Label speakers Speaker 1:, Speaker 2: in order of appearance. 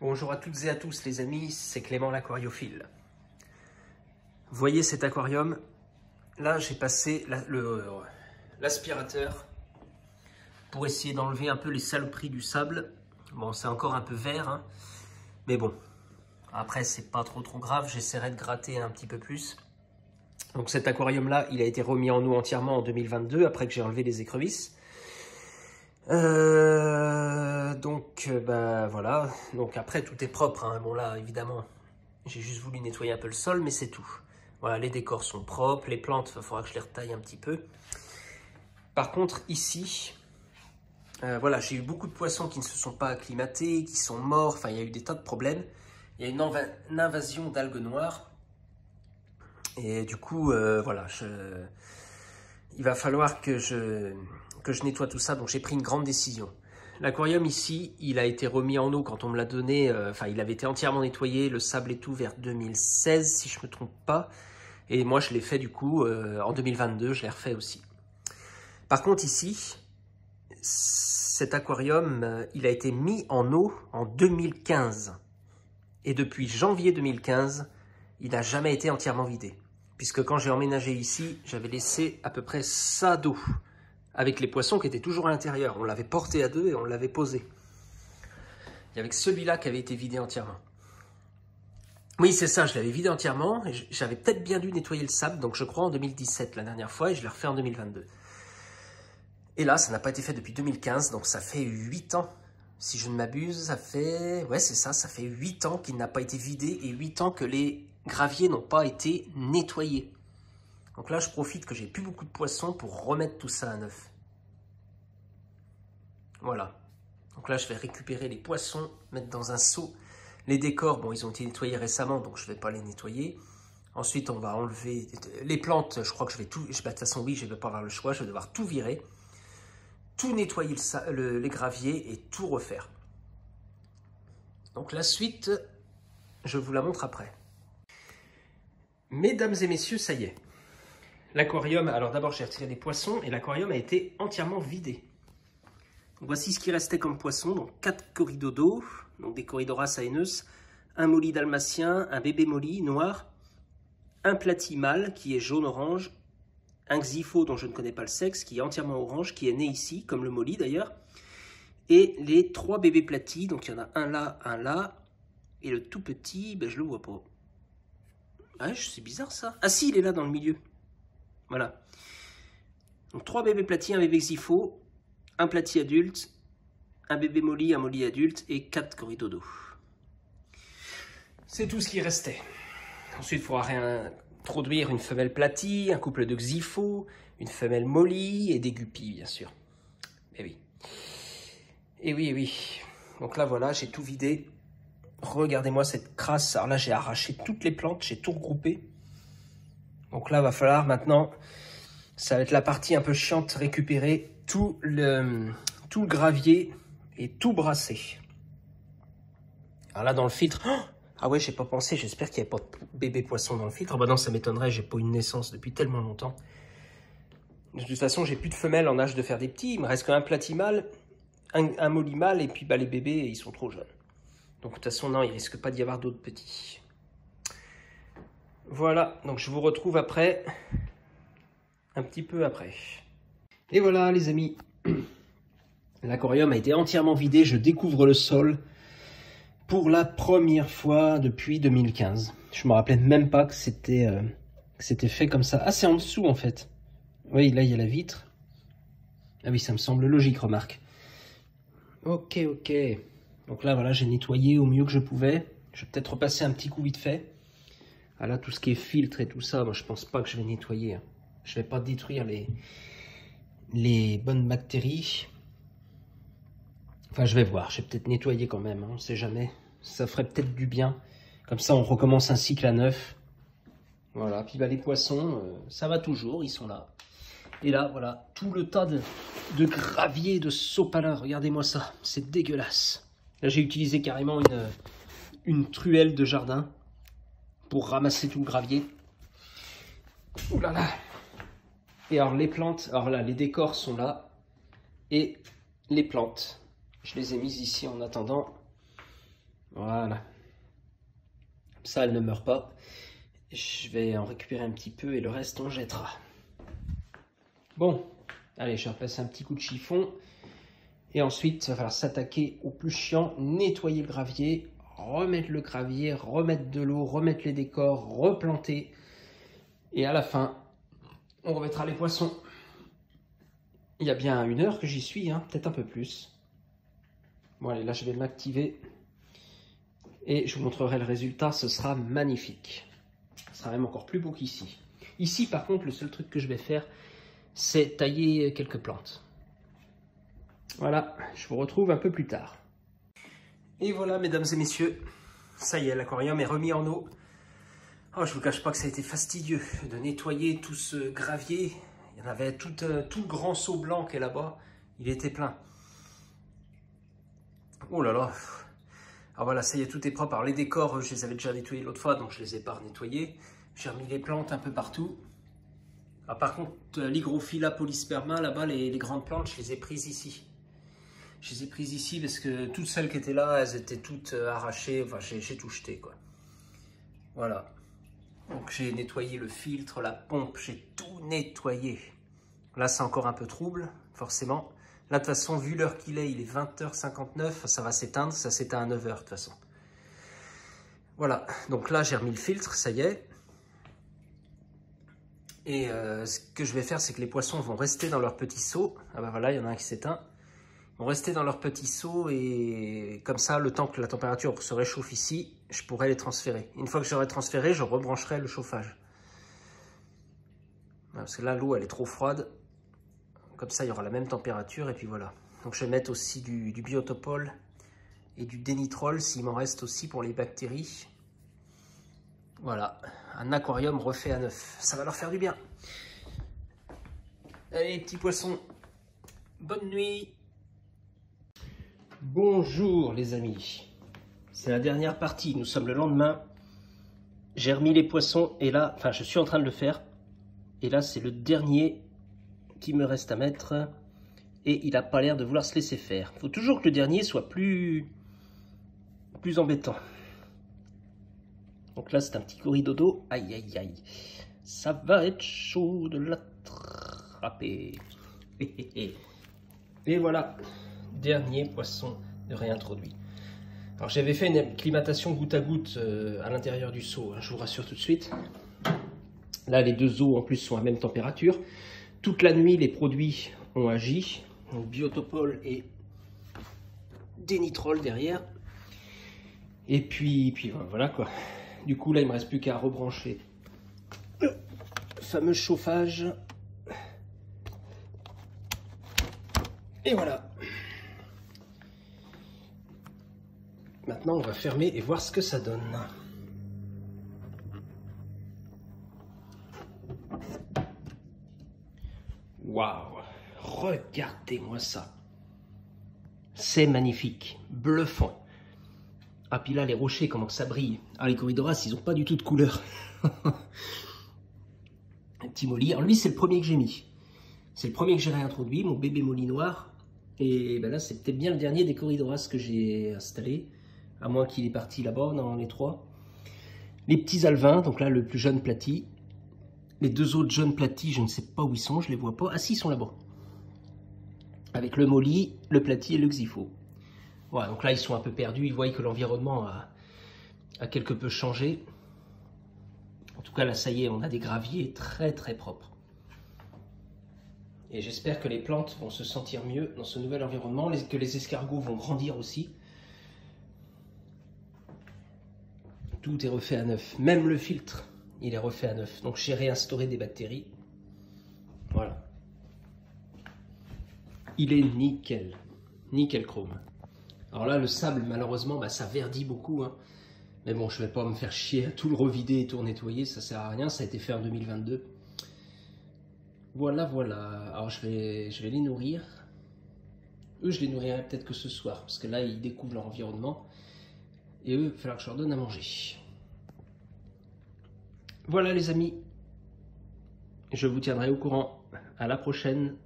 Speaker 1: Bonjour à toutes et à tous les amis, c'est Clément l'aquariophile. Vous voyez cet aquarium? Là j'ai passé l'aspirateur pour essayer d'enlever un peu les saloperies du sable. Bon, c'est encore un peu vert, hein, mais bon, après c'est pas trop grave, j'essaierai de gratter un petit peu plus. Donc cet aquarium là, il a été remis en eau entièrement en 2022 après que j'ai enlevé les écrevisses. Bah voilà, donc après tout est propre, hein. Bon là évidemment j'ai juste voulu nettoyer un peu le sol, mais c'est tout. Voilà, les décors sont propres, les plantes il faudra que je les retaille un petit peu. Par contre ici, voilà, j'ai eu beaucoup de poissons qui ne se sont pas acclimatés, qui sont morts, enfin il y a eu des tas de problèmes. Il y a une invasion d'algues noires et du coup voilà, il va falloir que je nettoie tout ça, donc j'ai pris une grande décision. L'aquarium ici, il a été remis en eau quand on me l'a donné, il avait été entièrement nettoyé, le sable et tout, vers 2016 si je ne me trompe pas. Et moi je l'ai fait du coup, en 2022, je l'ai refait aussi. Par contre ici, cet aquarium, il a été mis en eau en 2015. Et depuis janvier 2015, il n'a jamais été entièrement vidé. Puisque quand j'ai emménagé ici, j'avais laissé à peu près ça d'eau, avec les poissons qui étaient toujours à l'intérieur. On l'avait porté à deux et on l'avait posé. Il y avait que celui-là qui avait été vidé entièrement. Oui, c'est ça, je l'avais vidé entièrement. J'avais peut-être bien dû nettoyer le sable, donc je crois en 2017 la dernière fois, et je l'ai refait en 2022. Et là, ça n'a pas été fait depuis 2015, donc ça fait 8 ans. Si je ne m'abuse, ça fait... Ouais, c'est ça, ça fait 8 ans qu'il n'a pas été vidé et 8 ans que les graviers n'ont pas été nettoyés. Donc là, je profite que j'ai plus beaucoup de poissons pour remettre tout ça à neuf. Voilà. Donc là, je vais récupérer les poissons, mettre dans un seau. Les décors, bon, ils ont été nettoyés récemment, donc je ne vais pas les nettoyer. Ensuite, on va enlever les plantes. Je crois que je vais tout... De toute façon, oui, je ne vais pas avoir le choix. Je vais devoir tout virer, tout nettoyer les graviers et tout refaire. Donc la suite, je vous la montre après. Mesdames et messieurs, ça y est. L'aquarium, alors d'abord j'ai retiré des poissons et l'aquarium a été entièrement vidé. Donc, voici ce qui restait comme poisson, donc 4 corridodos, donc des corridoras aeneus, un molly dalmatien, un bébé molly noir, un platy mâle qui est jaune-orange, un xipho dont je ne connais pas le sexe, qui est entièrement orange, qui est né ici, comme le molly d'ailleurs, et les 3 bébés platy, donc il y en a un là, et le tout petit, ben, je le vois pas. Ah, c'est bizarre ça. Ah si, il est là dans le milieu. Voilà. Donc 3 bébés platy, un bébé xipho, un platy adulte, un bébé molly, un molly adulte et 4 corridodos. C'est tout ce qui restait. Ensuite, il faudra réintroduire une femelle platy, un couple de xipho, une femelle molly et des guppies, bien sûr. Et oui. Et oui, et oui. Donc là, voilà, j'ai tout vidé. Regardez-moi cette crasse. Alors là, j'ai arraché toutes les plantes, j'ai tout regroupé. Donc là, il va falloir maintenant, ça va être la partie un peu chiante, récupérer tout le gravier et tout brasser. Alors là, dans le filtre, ah ouais, j'ai pas pensé, j'espère qu'il n'y a pas de bébé poisson dans le filtre. Ah bah non, ça m'étonnerait, j'ai pas eu une naissance depuis tellement longtemps. De toute façon, j'ai plus de femelles en âge de faire des petits. Il me reste qu'un platy mâle, un molly mâle, et puis bah, les bébés, ils sont trop jeunes. Donc de toute façon, non, il risque pas d'y avoir d'autres petits. Voilà, donc je vous retrouve après, un petit peu après. Et voilà les amis, l'aquarium a été entièrement vidé, je découvre le sol pour la première fois depuis 2015. Je me rappelais même pas que c'était fait comme ça. Ah, c'est en dessous en fait. Oui, là il y a la vitre. Ah oui, ça me semble logique, remarque. Ok. Donc là, voilà, j'ai nettoyé au mieux que je pouvais. Je vais peut-être repasser un petit coup vite fait. Ah là, tout ce qui est filtre et tout ça, moi, je pense pas que je vais nettoyer. Hein. Je vais pas détruire les bonnes bactéries. Enfin, je vais voir. Je vais peut-être nettoyer quand même. Hein, on ne sait jamais. Ça ferait peut-être du bien. Comme ça, on recommence un cycle à neuf. Voilà. Puis bah, les poissons, ça va toujours. Ils sont là. Et là, voilà, tout le tas de gravier, de sopalin. Regardez-moi ça. C'est dégueulasse. Là, j'ai utilisé carrément une truelle de jardin pour ramasser tout le gravier. Ouh là là. Et alors, les plantes, alors là, les décors sont là. Et les plantes, je les ai mises ici en attendant. Voilà. Voilà. Ça, elle ne meurt pas. Je vais en récupérer un petit peu et le reste, on jettera. Bon, allez, je repasse un petit coup de chiffon. Et ensuite, il va falloir s'attaquer au plus chiant, nettoyer le gravier, remettre le gravier, remettre de l'eau, remettre les décors, replanter. Et à la fin, on remettra les poissons. Il y a bien 1 heure que j'y suis, hein, peut-être un peu plus. Bon, allez, là, je vais m'activer. Et je vous montrerai le résultat, ce sera magnifique. Ce sera même encore plus beau qu'ici. Ici, par contre, le seul truc que je vais faire, c'est tailler quelques plantes. Voilà, je vous retrouve un peu plus tard. Et voilà, mesdames et messieurs, ça y est, l'aquarium est remis en eau. Oh, je vous cache pas que ça a été fastidieux de nettoyer tout ce gravier. Il y en avait tout le grand seau blanc qui est là-bas, il était plein. Oh là là. Alors voilà, ça y est, tout est propre. Alors les décors, je les avais déjà nettoyés l'autre fois, donc je les ai pas nettoyés. J'ai remis les plantes un peu partout. Alors par contre, l'hygrophila polysperma, là-bas, les grandes plantes, je les ai prises ici. Je les ai prises ici parce que toutes celles qui étaient là, elles étaient toutes arrachées. Enfin, j'ai tout jeté, quoi. Voilà. Donc j'ai nettoyé le filtre, la pompe, j'ai tout nettoyé. Là, c'est encore un peu trouble, forcément. Là, de toute façon, vu l'heure qu'il est, il est 20h59, ça va s'éteindre, ça s'éteint à 9h de toute façon. Voilà, donc là, j'ai remis le filtre, ça y est. Et ce que je vais faire, c'est que les poissons vont rester dans leur petit seau. Ah ben voilà, il y en a un qui s'éteint. Ils vont rester dans leur petit seau et comme ça, le temps que la température se réchauffe ici, je pourrai les transférer. Une fois que j'aurai transféré, je rebrancherai le chauffage. Parce que là, l'eau, elle est trop froide. Comme ça, il y aura la même température et puis voilà. Donc, je vais mettre aussi du biotopol et du dénitrol s'il m'en reste aussi pour les bactéries. Voilà, un aquarium refait à neuf. Ça va leur faire du bien. Allez, petits poissons, bonne nuit. Bonjour les amis. C'est la dernière partie, nous sommes le lendemain. J'ai remis les poissons et là, enfin je suis en train de le faire. Et là, c'est le dernier qui me reste à mettre et il n'a pas l'air de vouloir se laisser faire. Il faut toujours que le dernier soit plus embêtant. Donc là, c'est un petit corridodo. Aïe, aïe, aïe. Ça va être chaud de l'attraper. Et voilà, dernier poisson de réintroduit. Alors j'avais fait une acclimatation goutte à goutte à l'intérieur du seau, hein, je vous rassure tout de suite. Là, les deux eaux en plus sont à même température. Toute la nuit, les produits ont agi. Donc, biotopol et dénitrol derrière. Et puis voilà quoi. Du coup, là, il ne me reste plus qu'à rebrancher le fameux chauffage. Et voilà. Maintenant, on va fermer et voir ce que ça donne. Waouh! Regardez-moi ça. C'est magnifique, bluffant. Ah, puis là, les rochers, comment ça brille. Ah, les Corydoras, ils n'ont pas du tout de couleur. Un petit molly. Alors lui, c'est le premier que j'ai mis. C'est le premier que j'ai réintroduit, mon bébé molly noir. Et ben là, c'est peut-être bien le dernier des Corydoras que j'ai installé. À moins qu'il est parti là-bas, dans les trois. Les petits alvins, donc là, le plus jeune platy. Les deux autres jeunes platy, je ne sais pas où ils sont, je ne les vois pas. Ah si, ils sont là-bas. Avec le molly, le platy et le xypho. Voilà, donc là, ils sont un peu perdus. Ils voient que l'environnement a quelque peu changé. En tout cas, là, ça y est, on a des graviers très, très propres. Et j'espère que les plantes vont se sentir mieux dans ce nouvel environnement, que les escargots vont grandir aussi. Tout est refait à neuf. Même le filtre, il est refait à neuf. Donc, j'ai réinstauré des bactéries. Voilà. Il est nickel. Nickel chrome. Alors là, le sable, malheureusement, bah, ça verdit beaucoup. Hein. Mais bon, je ne vais pas me faire chier à tout le revider et tout nettoyer. Ça ne sert à rien. Ça a été fait en 2022. Voilà, voilà. Alors, je vais les nourrir. Eux, je les nourrirai peut-être que ce soir. Parce que là, ils découvrent leur environnement. Et eux, il va falloir que je leur donne à manger. Voilà, les amis. Je vous tiendrai au courant. À la prochaine.